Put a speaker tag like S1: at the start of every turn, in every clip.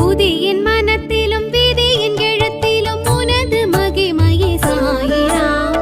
S1: உதியின் மனத்திலும் விதியின் எழுத்திலும் உனது மகிமையை சாயிராம்.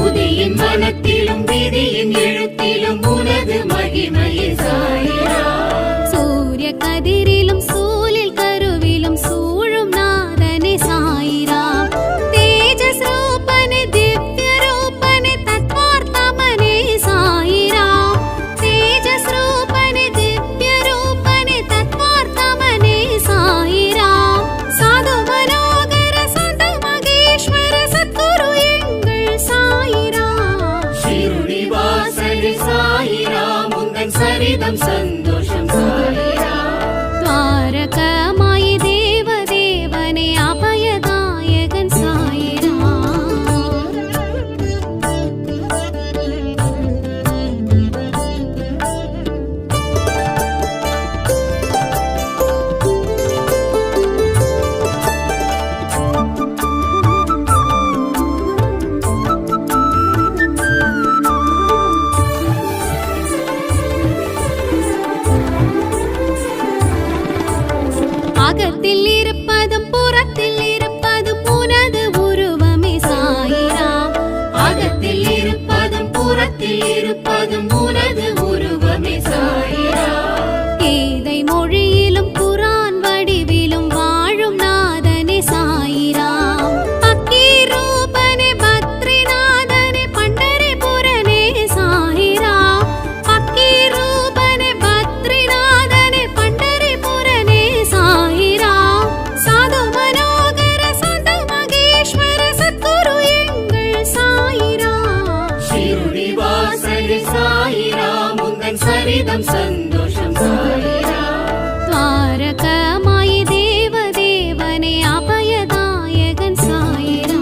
S2: உதியின் மனத்திலும் விதியின் எழுத்திலும் உனது மகிமையை சாயிராம்.
S1: சூரிய கதிரிலும் சூழில் கருவிலும் சூழும் நாதனே சாயிராம். தேஜஸ் ரூபனே திவ்ய ரூபனே தத்வார்த்தமனே சாயிராம். தேஜஸ் ரூபனே திவ்ய ரூபனே தத்வார்த்தமனே சாயிராம். சாது மனோகர சந்த மகேஸ்வர சத்குரு எங்கள் சாயிராம்.
S2: ஷிருடி வாசல் சாயிராம். உந்தன் சரிதம் சந்தோஷம் சாயிராம்.
S1: துவாரகமாயி தேவ தேவனே அபயதாயகன் சாயிராம். அகத்தில் இருப்பதும் புறத்தில் இருப்பதும் உனது உருவமே சாயிராம்.
S2: அகத்தில் இருப்பதும் புறத்தில் இருப்பதும் உனது உருவமே சாயிராம்.
S1: கீதை மொழியிலும் குரான் வடிவிலும் வாழும் நாதனே சாயிராம். பக்கீர் ரூபனே பத்ரிநாதனே பண்டரிபுரனே சாயிராம். பக்கீர் ரூபனே பத்ரிநாதனே பண்டரிபுரனே சாயிராம். சாது மனோகர சந்த மகேஸ்வர சத்குரு எங்கள் சாயிராம்.
S2: ஷிருடி வாசல் சாயிராம். உந்தன் சரிதம் சந்தோஷம் சாயிராம்.
S1: துவாரகமாயி தேவ தேவனே அபயதாயகன் சாயிராம்.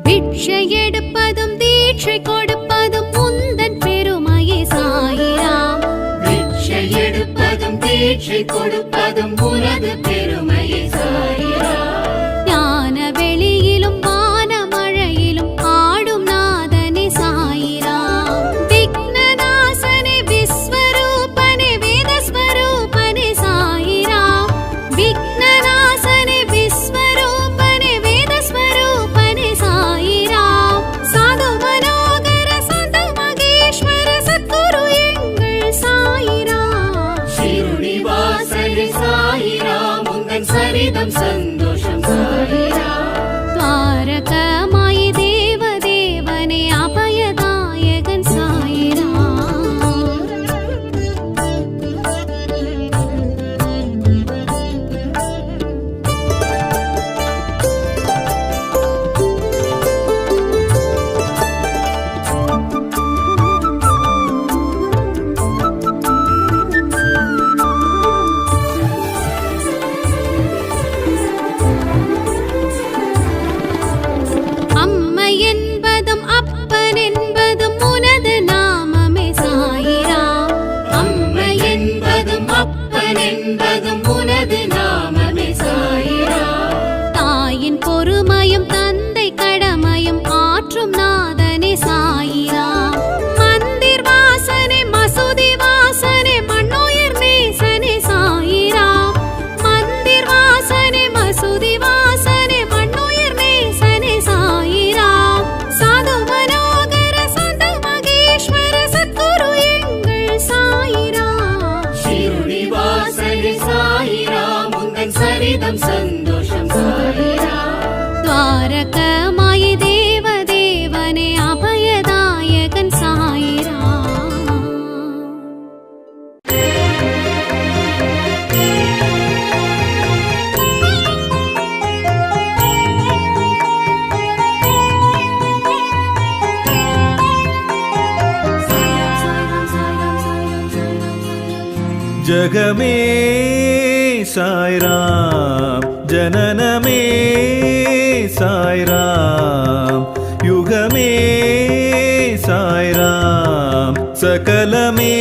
S1: பிட்சை எடுப்பதும் தீட்சை கொடுப்பதும் உந்தன் பெருமையை சாயிராம்.
S2: பிட்சை எடுப்பதும் தீட்சை கொடுப்பதும் உனது பெருமையை சாயிராம்.
S1: ஞான வெளியிலும் வான மழையிலும் ஆடும் நாதனே சாயிராம். விக்னநாசனே விஸ்வரூபனே வேதஸ்வரூபனே சாயிராம். விக்னநாசனே விஸ்வரூபனே வேதஸ்வரூபனே சாயிராம். சாது மனோகர சந்த மகேஸ்வர சத்குரு எங்கள் சாயிராம்.
S2: ஷிருடி வாசல் சாயிராம்.
S3: ஜகமே சாய்ராம் ஜனனமே சாய்ராம் யுகமே சாய்ராம் சகலமே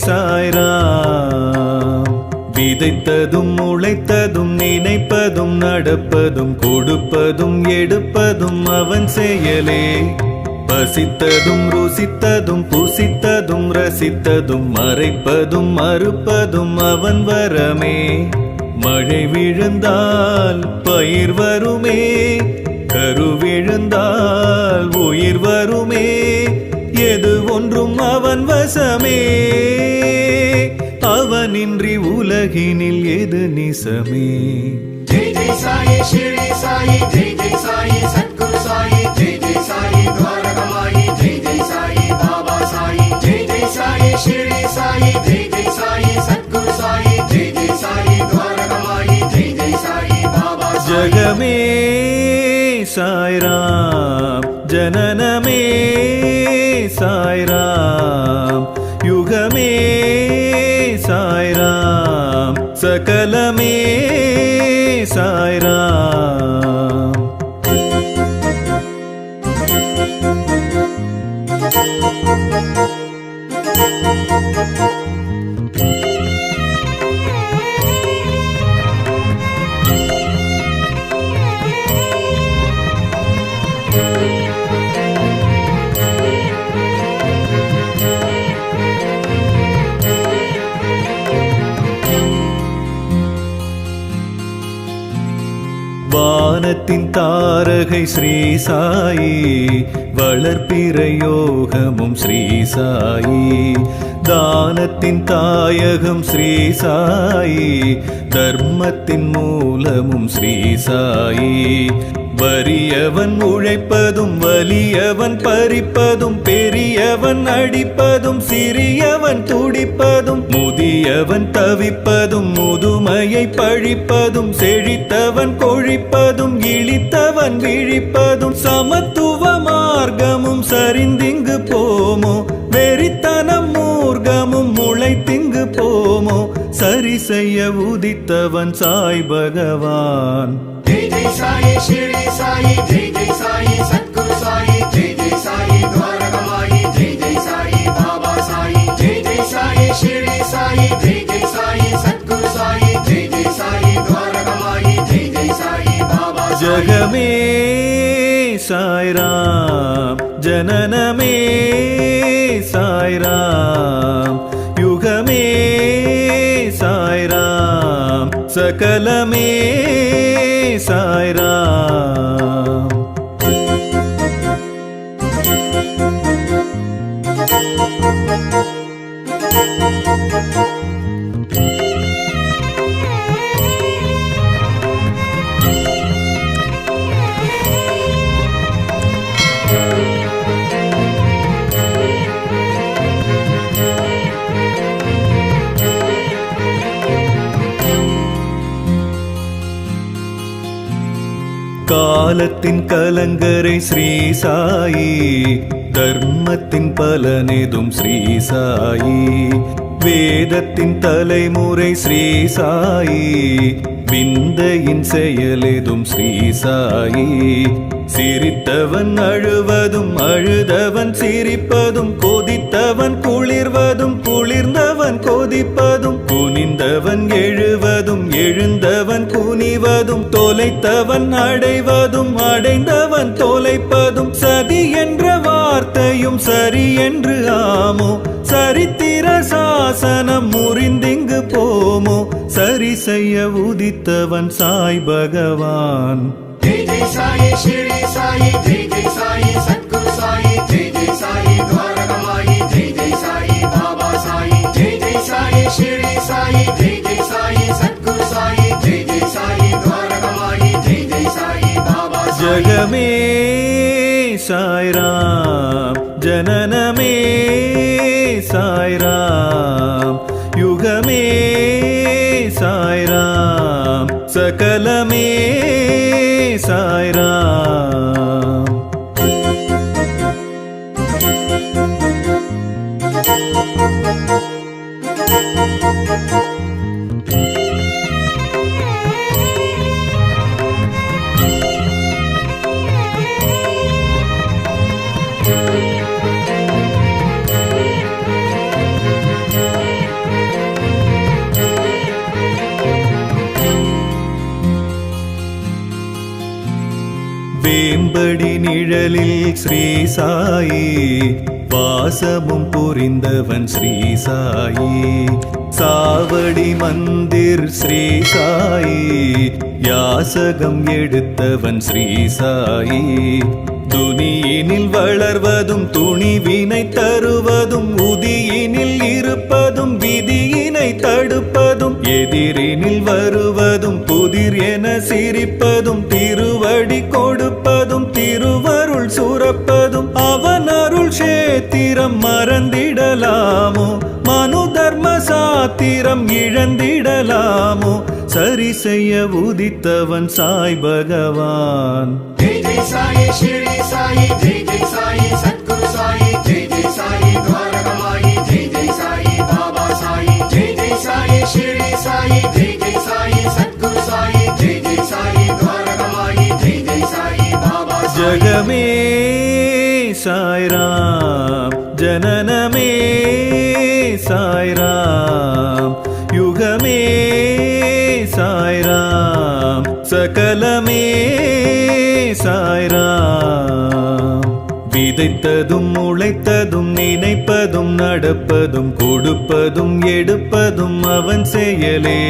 S3: சாய்ராம் விதைத்ததும் உழைத்ததும் நினைப்பதும் நடப்பதும் கொடுப்பதும் எடுப்பதும் அவன் செயலே பசித்ததும் ருசித்ததும் புசித்ததும் ரசித்ததும் மறைப்பதும் மறுப்பதும் அவன் வரமே மழை விழுந்தால் பயிர் வருமே கரு விழுந்தால் உயிர் வருமே எது ஒன்றும் அவன் வசமே அவனின்றி உலகினில் எது நிசமே
S2: ஜெய் ஜெய் சாயி ஷிரடி சாயி ஜெய் ஜெய் சாயி சத்குரு சாயி ஜெய் ஜெய் சாயி துவாரகமாயி ஜெய் ஜெய் சாயி பாபா சாயி ஜெய் ஜெய் சாயி ஷிரடி சாயி ஜெய் ஜெய் சாயி சத்குரு சாயி ஜெய் ஜெய் சாயி துவாரகமாயி ஜெய் ஜெய் சாயி பாபா
S3: ஜகமே சாய்ராம் ஜனனமே சாய்ராம் யுகமே சாய்ராம் சகலமே சாய்ராம் வானத்தின் தாரகை ஸ்ரீ சாயி வளர்ப்பிறையோகமும் ஸ்ரீ சாயி தானத்தின் தாயகம் ஸ்ரீ சாயி தர்மத்தின் மூலமும் ஸ்ரீ சாயி வறியவன் உழைப்பதும் வலியவன் பறிப்பதும் பெரியவன் அடிப்பதும் சிறியவன் துடிப்பதும் முதியவன் தவிப்பதும் முதுமையை பழிப்பதும் செழித்தவன் கொழிப்பதும் இழித்தவன் விழிப்பதும் சமத்துவ மார்க்கமும் சரிந்திங்கு போமோ வெறித்தனம் மூர்க்கமும் முளைத்திங்கு போமோ சரி செய்ய உதித்தவன் சாய் பகவான்
S2: ஜெய் ஜெய் சாயி ஷிரடி சாயி ஜெய் ஜெய் சாயி சத்குரு சாயி ஜெய் ஜெய் சாயி துவாரகமாயி ஜெய் ஜெய் சாயி பாபா சாயி ஜெய் ஜெய் சாயி ஷிரடி சாயி ஜெய் ஜெய் சாயி சத்குரு சாயி ஜெய் ஜெய் சாயி துவாரகமாயி ஜெய் ஜெய் சாயி பாபா
S3: ஜகமே சாய்ராம் ஜனனமே சாய்ராம் யுகமே சாய்ராம் சகலமே சாய்ராம் காலத்தின் கலங்கரை ஸ்ரீ சாயி தர்மத்தின் பலனெதும் ஸ்ரீ சாயி வேதத்தின் தலைமுறை ஸ்ரீ சாயி விந்தையின் செயலெதும் ஸ்ரீ சாயி சிரித்தவன் அழுவதும் அழுதவன் சிரிப்பதும் கொதித்தவன் குளிர்வதும் குளிர்ந்தவன் கொதிப்பதும் குனிந்தவன் எழுவதும் எழுந்தவன் குனிவதும் தொலைத்தவன் அடைவதும் அடைந்தவன் தொலைப்பதும் சதி என்ற வார்த்தையும் சரி என்று ஆமோ சரித்திர சாசனம் முறிந்திங்கு போமோ சரி செய்ய உதித்தவன் சாய் பகவான்
S2: ஜெய் ஜெய் சாயி ஷிரடி சாயி ஜெய் ஜெய் சாயி சத்குரு சாயி ஜெய் ஜெய் சாயி துவாரகமாயி ஜெய் ஜெய் சாயி பாபா சாயி ஜெய் ஜெய் சாயி ஷிரடி சாயி ஜெய் ஜெய் சாயி சத்குரு சாயி ஜெய் ஜெய் சாயி துவாரகமாயி ஜெய் ஜெய் சாயி பாபா
S3: ஜகமே சாய்ராம் ஜனனமே சாய்ராம் யுகமே சாய்ராம் சகலமே சாய்ராம் சாயி வாசமும் புரிந்தவன் ஸ்ரீ சாயி சாவடி மந்திர் ஸ்ரீ சாயி யாசகம் எடுத்தவன் ஸ்ரீ சாயி துனியினில் வளர்வதும் துணிவினை தருவதும் உதியினில் இருப்பதும் விதியினை தடுப்பதும் எதிரினில் வருவதும் புதிர் என சிரிப்பதும் திருவடி கொடுப்பதும் திருவருள் சுரப்பதும் அவன் அருள் சேத்திரம் மறந்திடலாமோ மனு தர்ம சாத்திரம் இழந்திடலாமோ சரி செய்ய உதித்தவன் சாய் பகவான்
S2: जय जय साई शिरडी साई जय जय साई सद्गुरु साई जय जय साई द्वारकमाई जय जय साई बाबा साई जय जय साई शिरडी साई जय जय साई सद्गुरु साई जय जय साई द्वारकमाई जय जय साई बाबा साई
S3: जगमे साई राम जननमे साई राम युगमे साई राम सकलमे சாய் ராம் விதைத்ததும் முளைத்ததும் நினைப்பதும் நடப்பதும் கொடுப்பதும் எடுப்பதும் அவன் செயலே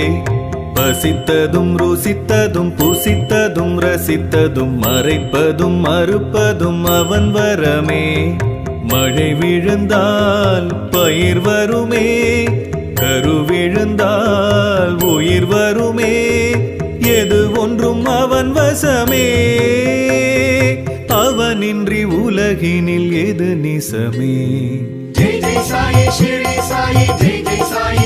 S3: பசித்ததும் ருசித்ததும் புசித்ததும் ரசித்ததும் மறைப்பதும் மறுப்பதும் அவன் வரமே மழை விழுந்தால் பயிர் வருமே கரு விழுந்தால் உயிர் வருமே எது ஒன்றும் அவன் வசமே அவனின்றி உலகினில் எது நிசமே
S2: जय जय साई शिरडी साई जय जय साई